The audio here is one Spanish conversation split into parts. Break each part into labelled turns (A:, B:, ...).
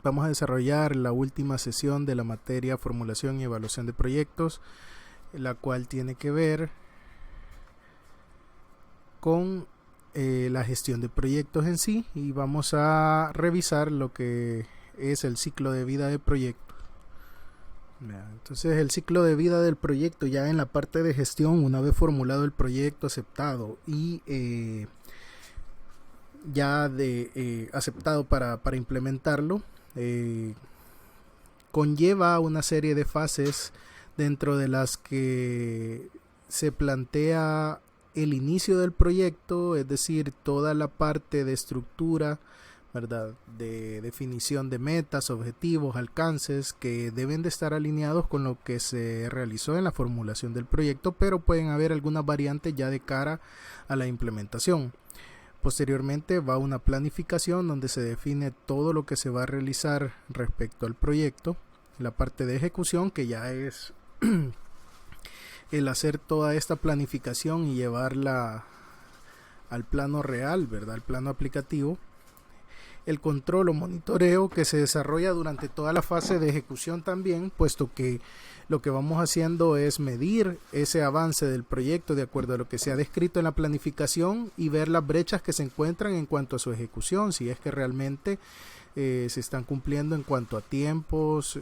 A: vamos a desarrollar la última sesión de la materia formulación y evaluación de proyectos, la cual tiene que ver con la gestión de proyectos en sí, y vamos a revisar lo que es el ciclo de vida de proyectos. Entonces, el ciclo de vida del proyecto, ya en la parte de gestión, una vez formulado el proyecto, aceptado y aceptado para implementarlo, conlleva una serie de fases dentro de las que se plantea el inicio del proyecto, es decir, toda la parte de estructura, ¿verdad?, de definición de metas, objetivos, alcances que deben de estar alineados con lo que se realizó en la formulación del proyecto, pero pueden haber algunas variantes ya de cara a la implementación. Posteriormente va una planificación donde se define todo lo que se va a realizar respecto al proyecto. La parte de ejecución, que ya es el hacer toda esta planificación y llevarla al plano real, ¿verdad?, al plano aplicativo. El control o monitoreo, que se desarrolla durante toda la fase de ejecución también, puesto que lo que vamos haciendo es medir ese avance del proyecto de acuerdo a lo que se ha descrito en la planificación y ver las brechas que se encuentran en cuanto a su ejecución, si es que realmente se están cumpliendo en cuanto a tiempos,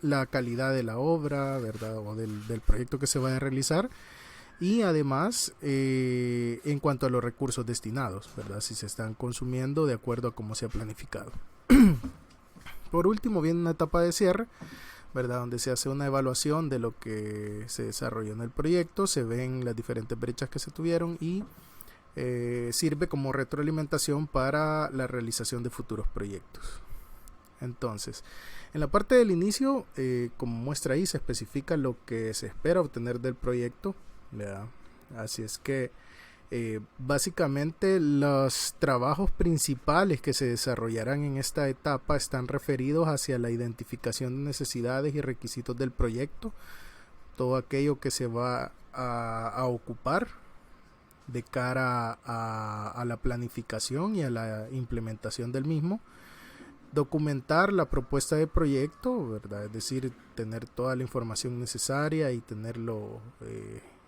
A: la calidad de la obra, ¿verdad?, o del proyecto que se va a realizar. Y además, en cuanto a los recursos destinados, ¿verdad?, si se están consumiendo de acuerdo a cómo se ha planificado. Por último, viene una etapa de cierre, ¿verdad?, donde se hace una evaluación de lo que se desarrolló en el proyecto, se ven las diferentes brechas que se tuvieron y sirve como retroalimentación para la realización de futuros proyectos. Entonces, en la parte del inicio, como muestra ahí, se especifica lo que se espera obtener del proyecto, ¿verdad? Así es que básicamente los trabajos principales que se desarrollarán en esta etapa están referidos hacia la identificación de necesidades y requisitos del proyecto, todo aquello que se va a ocupar de cara a la planificación y a la implementación del mismo. Documentar la propuesta de proyecto, ¿verdad?, es decir, tener toda la información necesaria y tenerlo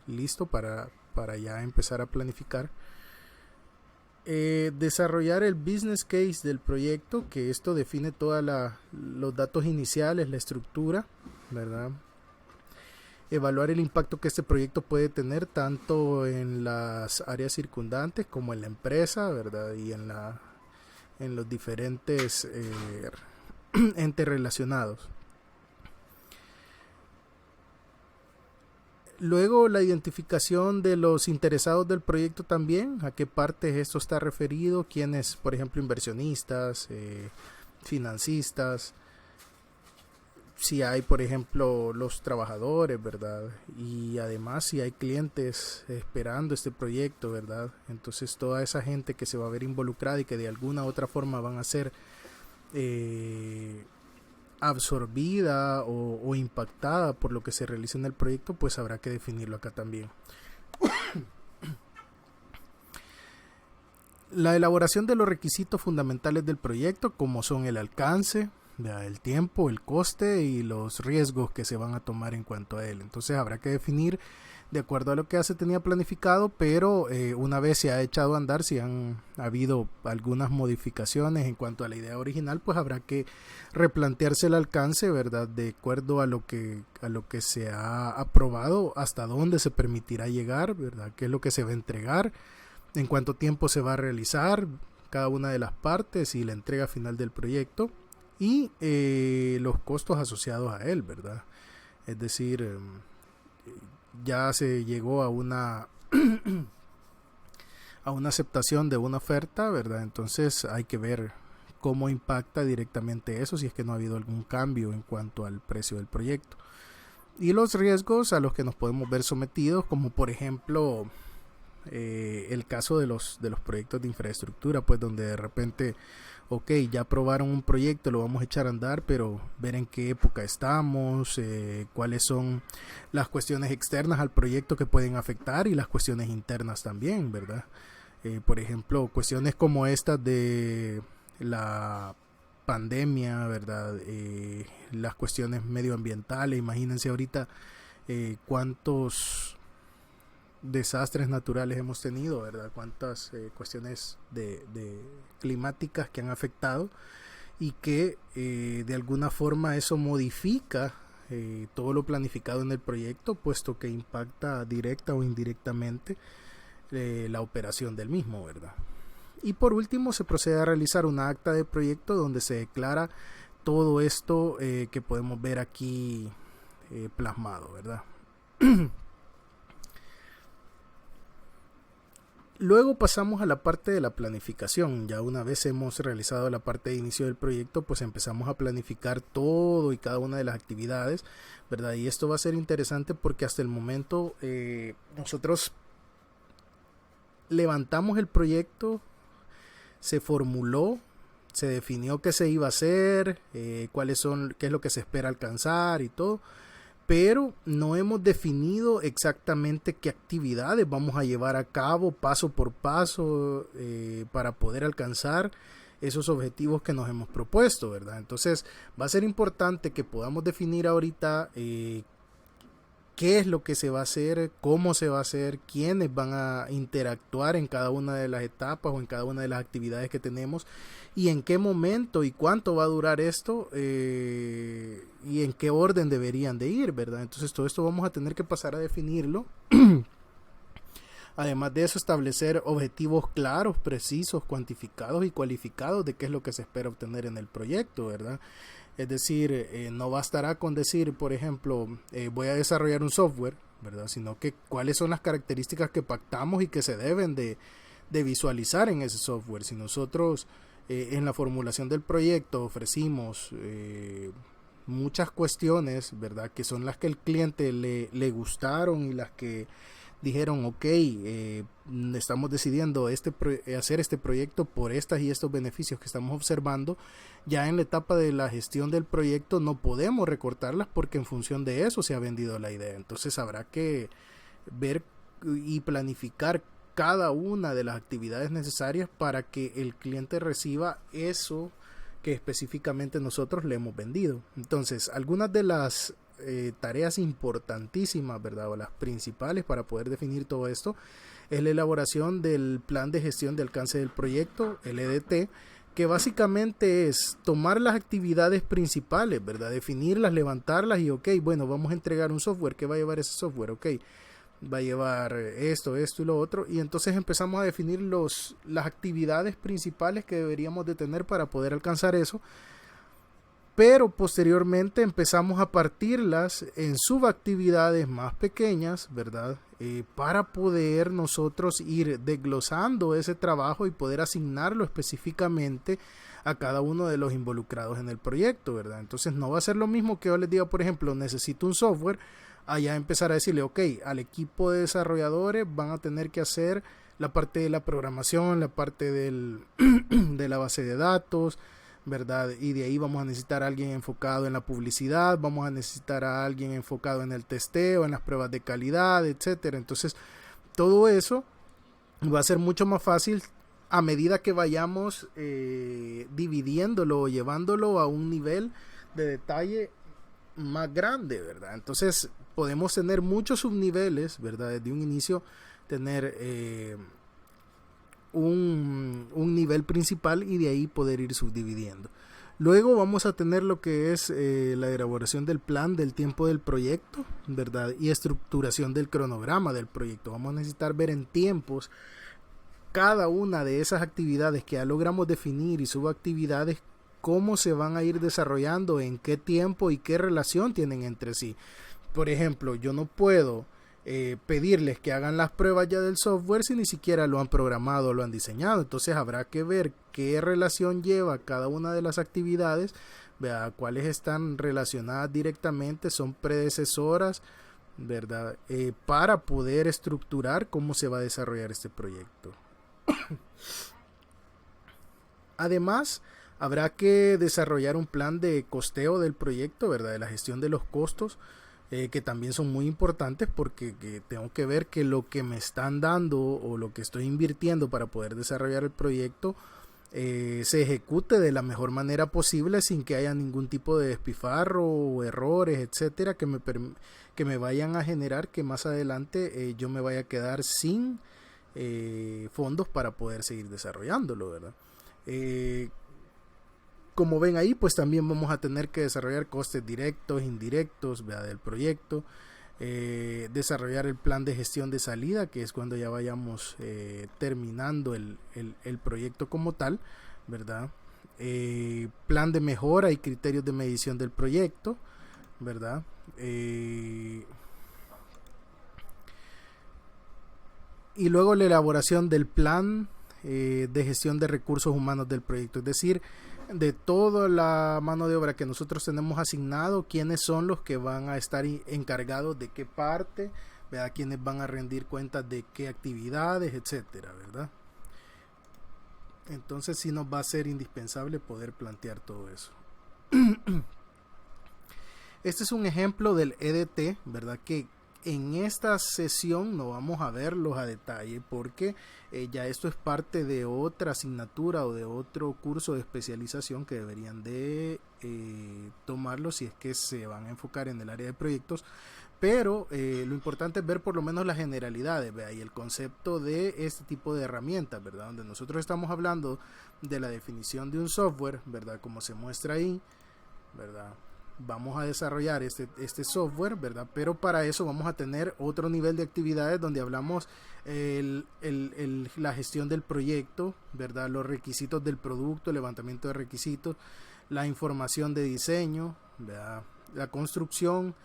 A: listo para ya empezar a planificar. Desarrollar el business case del proyecto, que esto define todos los datos iniciales, la estructura, ¿verdad? Evaluar el impacto que este proyecto puede tener tanto en las áreas circundantes como en la empresa, ¿verdad?, y en los diferentes entes relacionados. Luego, la identificación de los interesados del proyecto también, a qué parte esto está referido, quiénes, por ejemplo, inversionistas, financistas, si hay, por ejemplo, los trabajadores, ¿verdad?, y además si hay clientes esperando este proyecto, ¿verdad? Entonces, toda esa gente que se va a ver involucrada y que de alguna u otra forma van a ser absorbida o impactada por lo que se realiza en el proyecto, pues habrá que definirlo acá también. La elaboración de los requisitos fundamentales del proyecto, como son el alcance, el tiempo, el coste y los riesgos que se van a tomar en cuanto a él. Entonces habrá que definir de acuerdo a lo que ya se tenía planificado, pero una vez se ha echado a andar, si han habido algunas modificaciones en cuanto a la idea original, pues habrá que replantearse el alcance, ¿verdad?, de acuerdo a lo que se ha aprobado, hasta dónde se permitirá llegar, ¿verdad?, qué es lo que se va a entregar, en cuánto tiempo se va a realizar cada una de las partes y la entrega final del proyecto, y los costos asociados a él, ¿verdad? Es decir, ya se llegó a una aceptación de una oferta, ¿verdad? Entonces hay que ver cómo impacta directamente eso, si es que no ha habido algún cambio en cuanto al precio del proyecto. Y los riesgos a los que nos podemos ver sometidos, como por ejemplo el caso de los proyectos de infraestructura, pues donde de repente, ok, ya aprobaron un proyecto, lo vamos a echar a andar, pero ver en qué época estamos, cuáles son las cuestiones externas al proyecto que pueden afectar y las cuestiones internas también, ¿verdad? Por ejemplo, cuestiones como estas de la pandemia, ¿verdad? Las cuestiones medioambientales. Imagínense ahorita cuántos desastres naturales hemos tenido, ¿verdad? Cuántas cuestiones de climáticas que han afectado y que de alguna forma eso modifica todo lo planificado en el proyecto, puesto que impacta directa o indirectamente la operación del mismo, ¿verdad? Y por último se procede a realizar una acta de proyecto donde se declara todo esto que podemos ver aquí plasmado, ¿verdad? Luego pasamos a la parte de la planificación. Ya una vez hemos realizado la parte de inicio del proyecto, pues empezamos a planificar todo y cada una de las actividades, ¿verdad? Y esto va a ser interesante porque hasta el momento nosotros levantamos el proyecto, se formuló, se definió qué se iba a hacer, qué es lo que se espera alcanzar y todo, pero no hemos definido exactamente qué actividades vamos a llevar a cabo paso por paso para poder alcanzar esos objetivos que nos hemos propuesto, ¿verdad? Entonces va a ser importante que podamos definir ahorita qué es lo que se va a hacer, cómo se va a hacer, quiénes van a interactuar en cada una de las etapas o en cada una de las actividades que tenemos y en qué momento y cuánto va a durar esto y en qué orden deberían de ir, ¿verdad? Entonces todo esto vamos a tener que pasar a definirlo. Además de eso, establecer objetivos claros, precisos, cuantificados y cualificados de qué es lo que se espera obtener en el proyecto, ¿verdad? Es decir, no bastará con decir, por ejemplo, voy a desarrollar un software, ¿verdad? Sino que cuáles son las características que pactamos y que se deben de visualizar en ese software. Si nosotros en la formulación del proyecto ofrecimos muchas cuestiones, ¿verdad? Que son las que el cliente le gustaron y las que dijeron, ok, estamos decidiendo hacer este proyecto por estas y estos beneficios que estamos observando. Ya en la etapa de la gestión del proyecto no podemos recortarlas porque en función de eso se ha vendido la idea. Entonces habrá que ver y planificar cada una de las actividades necesarias para que el cliente reciba eso que específicamente nosotros le hemos vendido. Entonces, algunas de las tareas importantísimas, ¿verdad? O las principales para poder definir todo esto es la elaboración del plan de gestión de alcance del proyecto, el EDT, que básicamente es tomar las actividades principales, ¿verdad? Definirlas, levantarlas y ok, bueno, vamos a entregar un software. ¿Qué va a llevar ese software? Ok, va a llevar esto y lo otro, y entonces empezamos a definir las actividades principales que deberíamos de tener para poder alcanzar eso. Pero posteriormente empezamos a partirlas en subactividades más pequeñas, ¿verdad? Para poder nosotros ir desglosando ese trabajo y poder asignarlo específicamente a cada uno de los involucrados en el proyecto, ¿verdad? Entonces no va a ser lo mismo que yo les diga, por ejemplo, necesito un software, allá empezar a decirle, ok, al equipo de desarrolladores van a tener que hacer la parte de la programación, la parte de la base de datos, ¿verdad? Y de ahí vamos a necesitar a alguien enfocado en la publicidad, vamos a necesitar a alguien enfocado en el testeo, en las pruebas de calidad, etcétera. Entonces, todo eso va a ser mucho más fácil a medida que vayamos dividiéndolo o llevándolo a un nivel de detalle más grande, ¿verdad? Entonces, podemos tener muchos subniveles, ¿verdad? Desde un inicio, tener un nivel principal y de ahí poder ir subdividiendo. Luego vamos a tener lo que es la elaboración del plan del tiempo del proyecto, ¿verdad? Y estructuración del cronograma del proyecto. Vamos a necesitar ver en tiempos cada una de esas actividades que ya logramos definir y subactividades, cómo se van a ir desarrollando, en qué tiempo y qué relación tienen entre sí. Por ejemplo, yo no puedo pedirles que hagan las pruebas ya del software si ni siquiera lo han programado o lo han diseñado. Entonces habrá que ver qué relación lleva cada una de las actividades, vea cuáles están relacionadas directamente, son predecesoras, ¿verdad? Para poder estructurar cómo se va a desarrollar este proyecto. Además, habrá que desarrollar un plan de costeo del proyecto, ¿verdad? De la gestión de los costos, que también son muy importantes porque tengo que ver que lo que me están dando o lo que estoy invirtiendo para poder desarrollar el proyecto se ejecute de la mejor manera posible sin que haya ningún tipo de despifarro o errores, etcétera, que me vayan a generar que más adelante yo me vaya a quedar sin fondos para poder seguir desarrollándolo, ¿verdad? Como ven ahí, pues también vamos a tener que desarrollar costes directos, indirectos, ¿verdad?, del proyecto. Desarrollar el plan de gestión de salida, que es cuando ya vayamos terminando el proyecto como tal, ¿verdad? Plan de mejora y criterios de medición del proyecto, ¿verdad? Y luego la elaboración del plan de gestión de recursos humanos del proyecto, es decir, de toda la mano de obra que nosotros tenemos asignado, quiénes son los que van a estar encargados de qué parte, ¿verdad?, quiénes van a rendir cuentas de qué actividades, etcétera, ¿verdad? Entonces sí nos va a ser indispensable poder plantear todo eso. Este es un ejemplo del EDT, ¿verdad?, que en esta sesión no vamos a verlos a detalle porque ya esto es parte de otra asignatura o de otro curso de especialización que deberían de tomarlo si es que se van a enfocar en el área de proyectos, pero lo importante es ver por lo menos las generalidades, ¿verdad?, y el concepto de este tipo de herramientas, ¿verdad?, donde nosotros estamos hablando de la definición de un software, ¿verdad?, como se muestra ahí, ¿verdad? Vamos a desarrollar este software, ¿verdad? Pero para eso vamos a tener otro nivel de actividades donde hablamos la gestión del proyecto, ¿verdad?, los requisitos del producto, el levantamiento de requisitos, la información de diseño, ¿verdad?, la construcción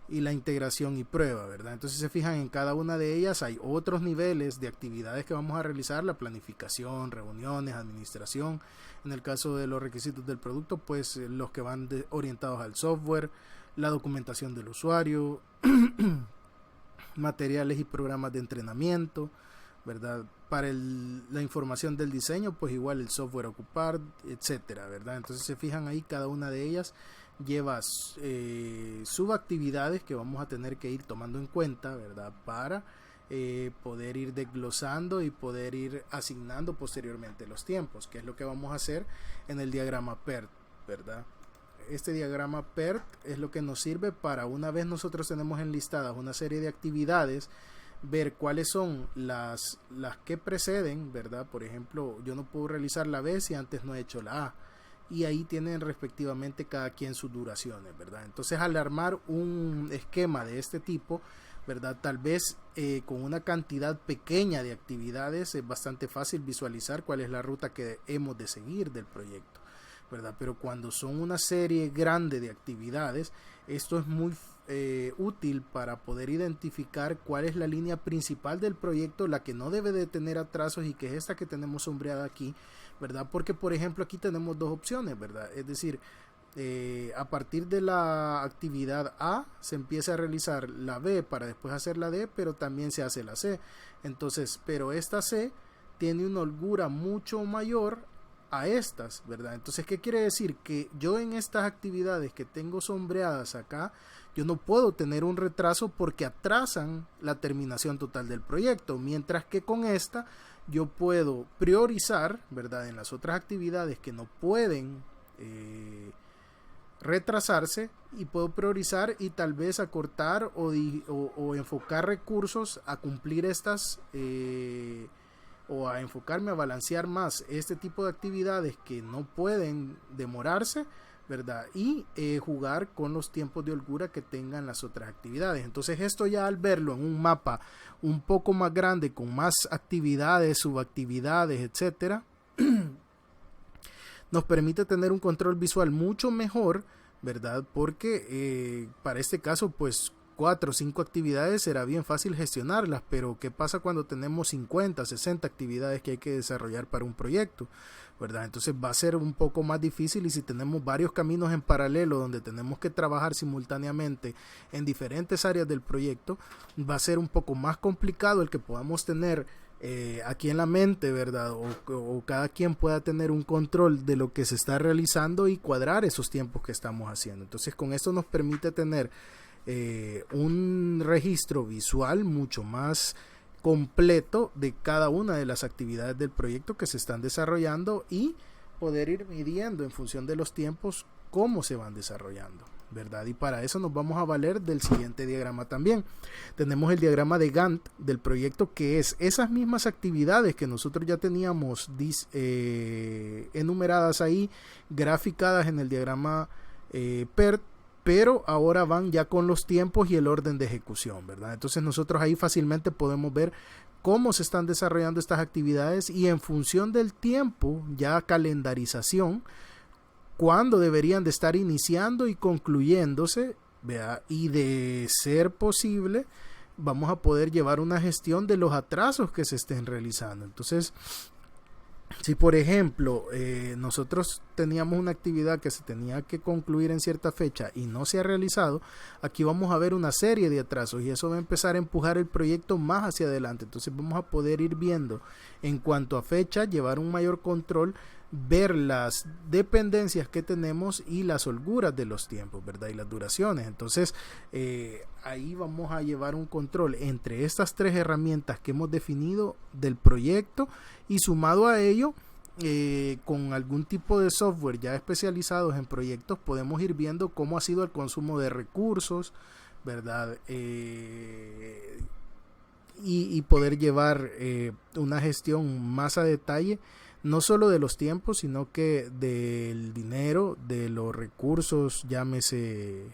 A: y la integración y prueba, ¿verdad? Entonces se fijan, en cada una de ellas hay otros niveles de actividades que vamos a realizar: la planificación, reuniones, administración. En el caso de los requisitos del producto, pues los que van orientados al software, la documentación del usuario, materiales y programas de entrenamiento, ¿verdad? Para la información del diseño, pues igual el software a ocupar, etcétera, ¿verdad? Entonces se fijan ahí, cada una de ellas lleva subactividades que vamos a tener que ir tomando en cuenta, ¿verdad?, para poder ir desglosando y poder ir asignando posteriormente los tiempos, que es lo que vamos a hacer en el diagrama PERT, ¿verdad? Este diagrama PERT es lo que nos sirve para, una vez nosotros tenemos enlistadas una serie de actividades, ver cuáles son las que preceden, ¿verdad? Por ejemplo, yo no puedo realizar la B si antes no he hecho la A, y ahí tienen respectivamente cada quien sus duraciones, ¿verdad? Entonces, al armar un esquema de este tipo, ¿verdad?, tal vez con una cantidad pequeña de actividades es bastante fácil visualizar cuál es la ruta que hemos de seguir del proyecto, ¿verdad? Pero cuando son una serie grande de actividades, esto es muy útil para poder identificar cuál es la línea principal del proyecto, la que no debe de tener atrasos, y que es esta que tenemos sombreada aquí, ¿verdad? Porque, por ejemplo, aquí tenemos dos opciones, ¿verdad? Es decir, a partir de la actividad A se empieza a realizar la B para después hacer la D, pero también se hace la C. Entonces, pero esta C tiene una holgura mucho mayor a estas, ¿verdad? Entonces, ¿qué quiere decir? Que yo en estas actividades que tengo sombreadas acá, yo no puedo tener un retraso porque atrasan la terminación total del proyecto, mientras que con esta yo puedo priorizar, ¿verdad?, en las otras actividades que no pueden retrasarse, y puedo priorizar y tal vez acortar o enfocar recursos a cumplir estas o a enfocarme a balancear más este tipo de actividades que no pueden demorarse, ¿verdad? Y jugar con los tiempos de holgura que tengan las otras actividades. Entonces, esto ya al verlo en un mapa un poco más grande, con más actividades, subactividades, etcétera, nos permite tener un control visual mucho mejor, ¿verdad? Porque para este caso, pues 4 o 5 actividades será bien fácil gestionarlas, pero ¿qué pasa cuando tenemos 50, 60 actividades que hay que desarrollar para un proyecto, ¿verdad? Entonces va a ser un poco más difícil, y si tenemos varios caminos en paralelo donde tenemos que trabajar simultáneamente en diferentes áreas del proyecto, va a ser un poco más complicado el que podamos tener aquí en la mente, ¿verdad? O cada quien pueda tener un control de lo que se está realizando y cuadrar esos tiempos que estamos haciendo. Entonces, con esto nos permite tener un registro visual mucho más completo de cada una de las actividades del proyecto que se están desarrollando y poder ir midiendo en función de los tiempos cómo se van desarrollando, ¿verdad? Y para eso nos vamos a valer del siguiente diagrama también. Tenemos el diagrama de Gantt del proyecto, que es esas mismas actividades que nosotros ya teníamos enumeradas ahí, graficadas en el diagrama PERT, pero ahora van ya con los tiempos y el orden de ejecución, ¿verdad? Entonces nosotros ahí fácilmente podemos ver cómo se están desarrollando estas actividades y en función del tiempo, ya calendarización, cuándo deberían de estar iniciando y concluyéndose, ¿verdad? Y de ser posible, vamos a poder llevar una gestión de los atrasos que se estén realizando. Entonces, si por ejemplo nosotros teníamos una actividad que se tenía que concluir en cierta fecha y no se ha realizado, aquí vamos a ver una serie de atrasos y eso va a empezar a empujar el proyecto más hacia adelante. Entonces vamos a poder ir viendo en cuanto a fecha, llevar un mayor control, ver las dependencias que tenemos y las holguras de los tiempos, ¿verdad? Y las duraciones. Entonces ahí vamos a llevar un control entre estas tres herramientas que hemos definido del proyecto y sumado a ello con algún tipo de software ya especializados en proyectos podemos ir viendo cómo ha sido el consumo de recursos, ¿verdad? Y poder llevar una gestión más a detalle, no solo de los tiempos, sino que del dinero, de los recursos, llámese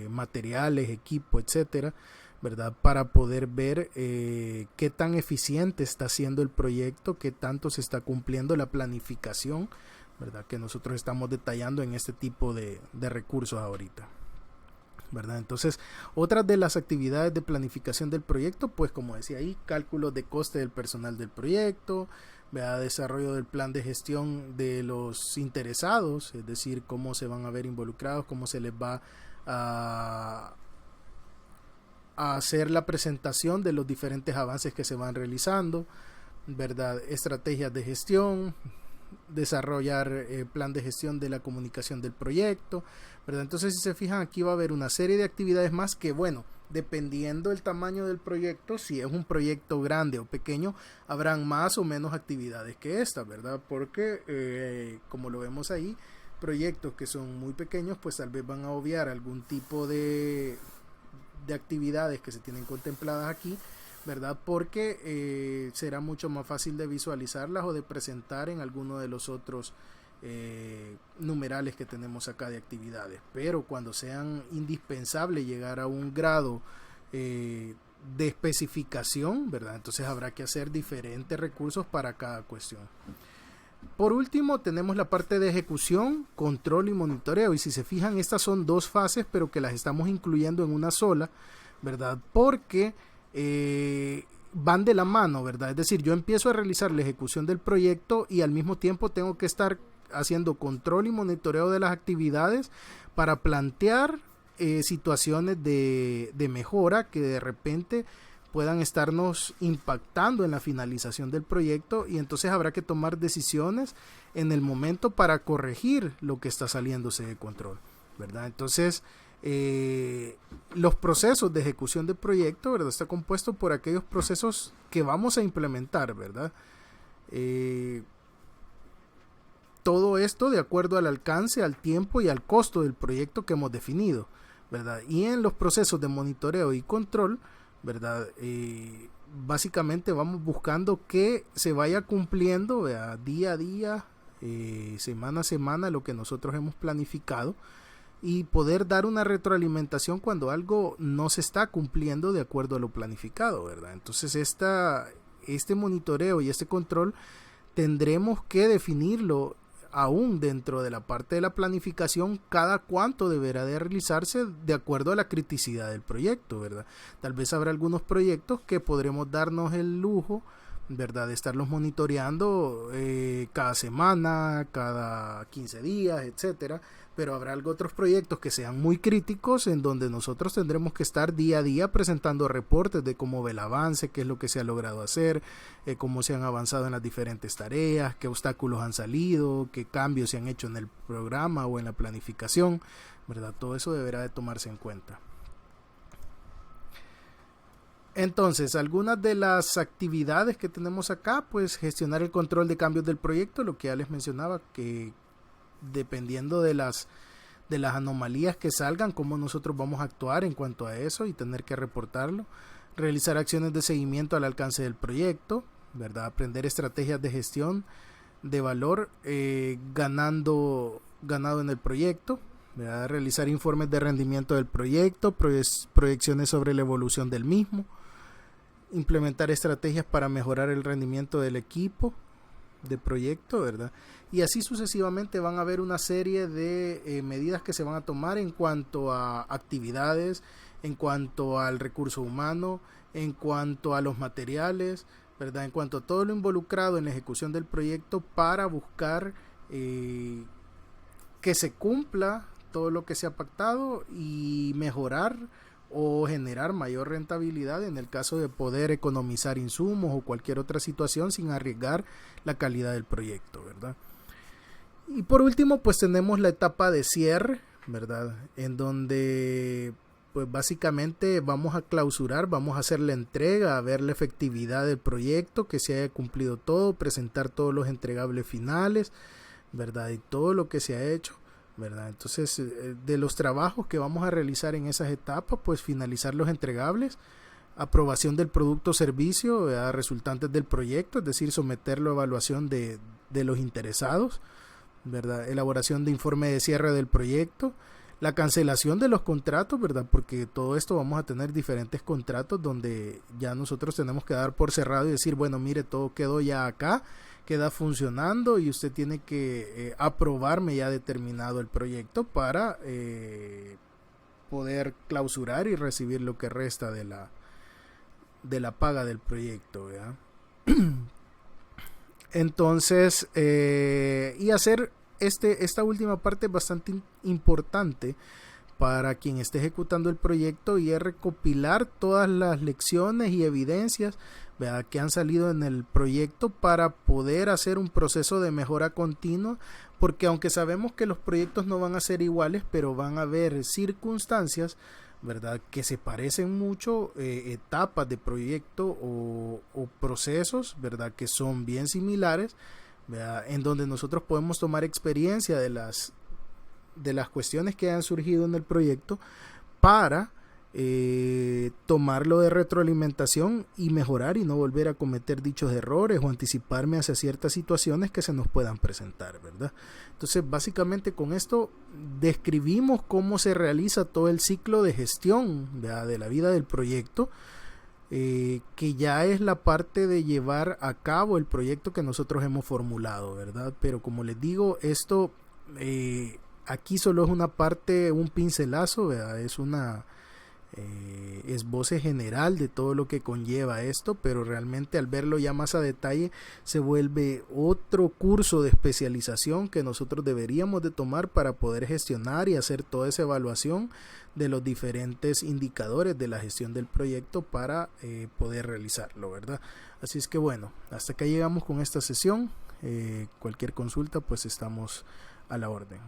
A: materiales, equipo, etcétera, ¿verdad? Para poder ver qué tan eficiente está siendo el proyecto, qué tanto se está cumpliendo la planificación, ¿verdad? Que nosotros estamos detallando en este tipo de recursos ahorita, ¿verdad? Entonces, otras de las actividades de planificación del proyecto, pues como decía ahí, cálculos de coste del personal del proyecto, ¿verdad? Desarrollo del plan de gestión de los interesados, es decir, cómo se van a ver involucrados, cómo se les va a hacer la presentación de los diferentes avances que se van realizando, ¿verdad? Estrategias de gestión, desarrollar plan de gestión de la comunicación del proyecto, ¿verdad? Entonces, si se fijan, aquí va a haber una serie de actividades más que, bueno, dependiendo del tamaño del proyecto, si es un proyecto grande o pequeño, habrán más o menos actividades que esta, ¿verdad? Porque, como lo vemos ahí, proyectos que son muy pequeños, pues tal vez van a obviar algún tipo de actividades que se tienen contempladas aquí, ¿verdad? Porque será mucho más fácil de visualizarlas o de presentar en alguno de los otros numerales que tenemos acá de actividades. Pero cuando sean indispensable llegar a un grado de especificación, ¿verdad? Entonces habrá que hacer diferentes recursos para cada cuestión. Por último, tenemos la parte de ejecución, control y monitoreo. Y si se fijan, estas son dos fases, pero que las estamos incluyendo en una sola, ¿verdad? Porque van de la mano, ¿verdad? Es decir, yo empiezo a realizar la ejecución del proyecto y al mismo tiempo tengo que estar haciendo control y monitoreo de las actividades para plantear situaciones de mejora que de repente puedan estarnos impactando en la finalización del proyecto, y entonces habrá que tomar decisiones en el momento para corregir lo que está saliéndose de control, ¿verdad? Entonces los procesos de ejecución del proyecto, ¿verdad? Está compuesto por aquellos procesos que vamos a implementar, ¿verdad? Todo esto de acuerdo al alcance, al tiempo y al costo del proyecto que hemos definido, ¿verdad? Y en los procesos de monitoreo y control, ¿verdad? Básicamente vamos buscando que se vaya cumpliendo, ¿verdad? Día a día, semana a semana, lo que nosotros hemos planificado, y poder dar una retroalimentación cuando algo no se está cumpliendo de acuerdo a lo planificado, ¿verdad? Entonces este monitoreo y este control tendremos que definirlo aún dentro de la parte de la planificación, cada cuánto deberá de realizarse de acuerdo a la criticidad del proyecto, ¿verdad? Tal vez habrá algunos proyectos que podremos darnos el lujo, ¿verdad?, de estarlos monitoreando cada semana, cada 15 días, etcétera, pero habrá otros proyectos que sean muy críticos en donde nosotros tendremos que estar día a día presentando reportes de cómo va el avance, qué es lo que se ha logrado hacer, cómo se han avanzado en las diferentes tareas, qué obstáculos han salido, qué cambios se han hecho en el programa o en la planificación, ¿verdad? Todo eso deberá de tomarse en cuenta. Entonces, algunas de las actividades que tenemos acá, pues gestionar el control de cambios del proyecto, lo que ya les mencionaba, que dependiendo de las anomalías que salgan, cómo nosotros vamos a actuar en cuanto a eso y tener que reportarlo. Realizar acciones de seguimiento al alcance del proyecto, ¿verdad? Aprender estrategias de gestión de valor ganado en el proyecto, ¿verdad? Realizar informes de rendimiento del proyecto, proyecciones sobre la evolución del mismo, implementar estrategias para mejorar el rendimiento del equipo de proyecto, ¿verdad? Y así sucesivamente van a haber una serie de medidas que se van a tomar en cuanto a actividades, en cuanto al recurso humano, en cuanto a los materiales, ¿verdad? En cuanto a todo lo involucrado en la ejecución del proyecto para buscar que se cumpla todo lo que se ha pactado y mejorar o generar mayor rentabilidad en el caso de poder economizar insumos o cualquier otra situación sin arriesgar la calidad del proyecto, ¿verdad? Y por último, pues tenemos la etapa de cierre, ¿verdad? En donde pues básicamente vamos a clausurar, vamos a hacer la entrega, a ver la efectividad del proyecto, que se haya cumplido todo, presentar todos los entregables finales, ¿verdad? Y todo lo que se ha hecho, ¿verdad? Entonces, de los trabajos que vamos a realizar en esas etapas, pues finalizar los entregables, aprobación del producto o servicio, ¿verdad? Resultantes del proyecto, es decir, someterlo a evaluación de los interesados, ¿verdad? Elaboración de informe de cierre del proyecto, la cancelación de los contratos, ¿verdad? Porque todo esto vamos a tener diferentes contratos donde ya nosotros tenemos que dar por cerrado y decir, bueno, mire, todo quedó ya acá, queda funcionando y usted tiene que aprobarme ya determinado el proyecto para poder clausurar y recibir lo que resta de la paga del proyecto, ¿verdad? Entonces, y hacer esta última parte es bastante importante para quien esté ejecutando el proyecto, y es recopilar todas las lecciones y evidencias, ¿verdad?, que han salido en el proyecto para poder hacer un proceso de mejora continua, porque aunque sabemos que los proyectos no van a ser iguales, pero van a haber circunstancias, ¿verdad?, que se parecen mucho, etapas de proyecto o procesos, ¿verdad?, que son bien similares, ¿verdad?, en donde nosotros podemos tomar experiencia de las cuestiones que han surgido en el proyecto para tomarlo de retroalimentación y mejorar y no volver a cometer dichos errores o anticiparme hacia ciertas situaciones que se nos puedan presentar, ¿verdad? Entonces, básicamente con esto describimos cómo se realiza todo el ciclo de gestión, ¿verdad?, de la vida del proyecto, que ya es la parte de llevar a cabo el proyecto que nosotros hemos formulado, ¿verdad? Pero como les digo, esto aquí solo es una parte, un pincelazo, ¿verdad? Es una esboce general de todo lo que conlleva esto, pero realmente al verlo ya más a detalle se vuelve otro curso de especialización que nosotros deberíamos de tomar para poder gestionar y hacer toda esa evaluación de los diferentes indicadores de la gestión del proyecto para poder realizarlo, ¿verdad? Así es que bueno, hasta acá llegamos con esta sesión. Cualquier consulta, pues estamos a la orden.